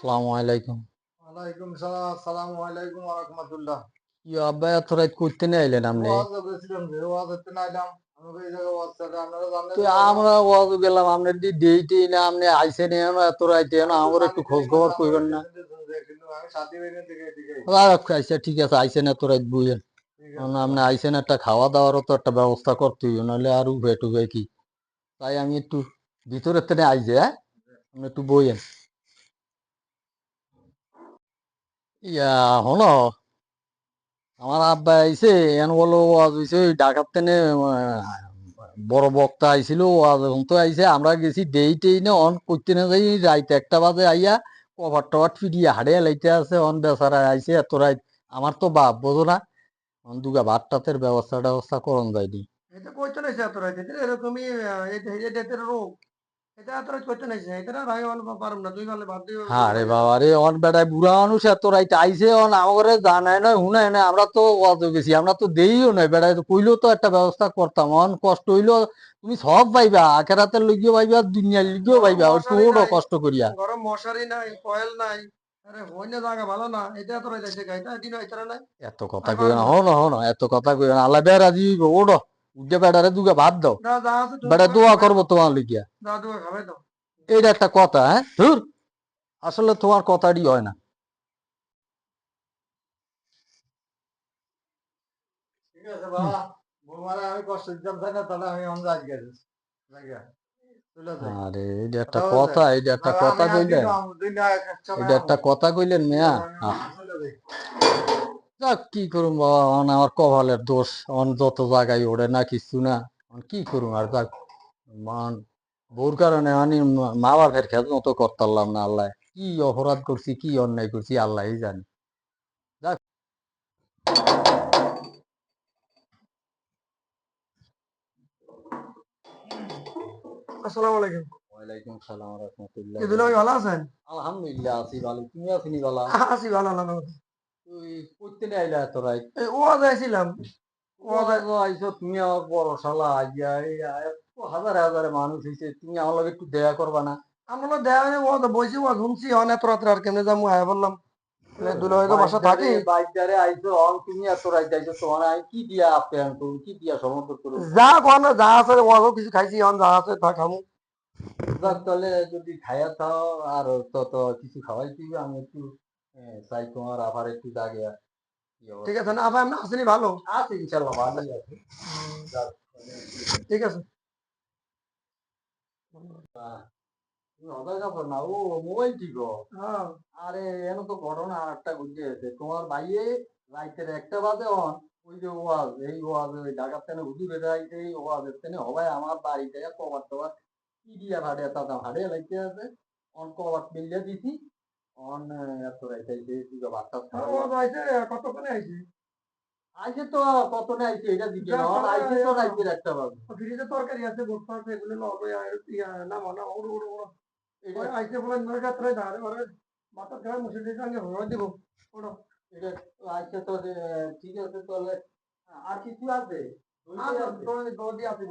আসসালামু আলাইকুম। ওয়ালাইকুম সালাম, আসসালামু আলাইকুম ওয়া রাহমাতুল্লাহ। কি আব্বা এত রাত করতে নিয়ে আইলেন আপনি? ওয়াজ করেছিলাম যে ওয়াজ হতে নাইলাম। আমাকে এই জায়গায় ওয়াজ করে আপনারা জানেন তো যে ওয়াজ আমরা ওয়াজ গেলাম আপনার দি দেইতে না আপনি আইছেন এনো এত রাইতে এনো আমি তো আমার একটু শাদি খোঁজ থেকে খবর কথা আমার কইবেন না? স্টেশন দিয়ে শুনছি কিন্তু আমি শাদি থেকে থেকে এদিকে আচ্ছা ঠিক আছে আইছেন এত রাত বুঝেন। ঠিক কারণ আছে আপনি বাবা। আইছেন একটা খাওয়া দাওয়ারও তো একটা ব্যবস্থা করতে হইব নাহলে আর উঠবে টুবে কি। তাই আমি একটু ভিতরের থেকে আইছে হ্যাঁ আপনি একটু বইয়েন। ইয়া হলো আমার আব্বা আইছে এন বলো ওয়াজ হইছে ওই ঢাকার থেকে বড় বক্তা আইছিল ওয়াজ তো আইছে আমরা গেছি দেইতেই না অন করতে না যাই রাইতে 1টা বাজে আইয়া কভার টভার ফিরিয়ে হাড়িয়া লাইতে আছে অন বেচারা আইছে এত রাইত আমার তো বাপ বোঝো না অন দুগা ভাত টাতের ব্যবস্থা করন যায়নি। এটা কইতে নাইছে এত রাইতে এরকমই এটা রোগ এটা এত রাইতে কইতে নাইছে এটা আমি পারুম না তুই ভালো বাদ দিও হ্যাঁ রে বাবা রে অন বেটায় বুড়া মানুষ এত রাইতে আইছে অন আমারে জানায় নয় হুনায় না আমরা তো ওয়াজে গেছি আমরা তো দেইও নয় বেটায় কইলেও তো একটা ব্যবস্থা করতাম অন কষ্ট হইলো তুমি সব পাইবা আখেরাতের লিগিও পাইবা দুনিয়ার লিগিও গরম পাইবা একটু মশারি ওডো নাই, কষ্ট করিয়া। গরম মশারি নাই, কয়েল নাই, আরে হইনে জায়গা ভালো না এটা এত রাইতে আইছে গাইতা দিন হইতারে নাই এত কথা আমি কইও পারুম না না হনো হনো এত কথা কইও না আল্লাহ বেড়া দিব ওডো উঠে বেড়ারে দুগা ভাত দাও যা যা আছে তুমি বেটা তোমার দোয়া খাবাই করবো দাও, তোমার লিগিয়া। যা তুমি খাবাই দাও। এইটা একটা কথা হ্যাঁ ধুর আসলে তোমার কথাটি হয় না। ঠিক আছে বাবা, বৌমারে আমি কষ্ট দিতাম চাই না তাহলে আমি অন্য আজকে জায়গা চলে যাই। আরে এইটা একটা কথা বলছে কথা এইটা একটা কথা আমি আর দিন কইলেন দিন এক সময় এইটা আমু একটা কথা কইলেন মিয়া। চলে যাই। যাক কি করুম বাবা অন আমার কপালের দোষ অন যত জায়গায় ওড়ে না কিছু না অন কি করুম আর যাক মান বউর কারণে আমি মা বাপের খেত মতো করতারলাম না আল্লাহ কি অপরাধ করছি কি অন্যায় করছি আল্লাহই জানে। যাক আসসালামু আলাইকুম। ওয়ালাইকুম সালাম রহমতুল্লাহ। কি দুলা ভাই ভালো আছেন? আলহামদুলিল্লাহ আছি ভালো তুমি আছিনি বালা? আছি ভালো আল্লাহ। তুই করতে আইলা এত রাই এই ওয়াজ আইছিলাম ওয়াজ ওয়াজ আইছো তুমি আমার বড় শালা আইয়া এই এত হাজারে হাজারে মানুষ হইছে তুমি আমার লগে একটু দেখা করবা না? আমরা দেয়া ওয়াজ বইছি ওয়াজ শুনছি অনেক রাত্রে আর কেমনে যাবো আয়া বললাম দুলা ভাই তো বাসা থাকি বাইকদারে আইছো অন তুমি এত রাইতে আইছো তোমার আমি কি দিয়া আপ্যায়ন করুম কি দিয়া সমর্থন করুম? যা কোন যা আছে ওয়াজও কিছু খাইছি অন যা আছে তা খামু। যাক তাহলে যদি খাইয়া খাও আর তত কিছু খাওয়াই দিবে আমি একটু চাই তোমার আবার একটু জাগে কি ঠিক অবস্থা আছে না আবার আপনি আসেনি ভালো আছে ইনশাল্লাহ ভালোই আছে। যাক, ঠিক আছে। তুমি হতাশ ব্যাপার না ও মোবাইল ঠিক হ্যাঁ আরে এন তো ঘটনা আর একটা ঘটে গেছে তোমার ভাইয়ে রাইতের 1টা বাজে অন ওই যে ওয়াজ এই ওয়াজ ওই ঢাকার তেনে হুজুরের রাইতে এই ওয়াজের তেনে হবাই আমার বাড়িতে কবার টবার কি দিয়া হাড়ে তাতা হাড়ে লাগতে আছে অন কবার মিলিয়ে দিছি অন এত রাইতে আইছে দুটো বাচ্চা ওয়াজ আইছে কতক্ষণে আইছে আইছে তো কত না আইছে এটা দিকে যা না অন আইছে তো তাহলে রাইতের 1টা বাজে। ফ্রিজে তরকারি আছে বসতে আছে এগুলো লবে না মানা ওড় ওড় ওড় এটা ওই আইসে বলে নয় রাত্রে ধারে ঘরে মাথা খায় মুসলিমের সঙ্গে হয়ে দিব ওড়ো এটা আইছে তো ঠিক আছে তাহলে আর কিছু আছে? আর দৌড়ি আছে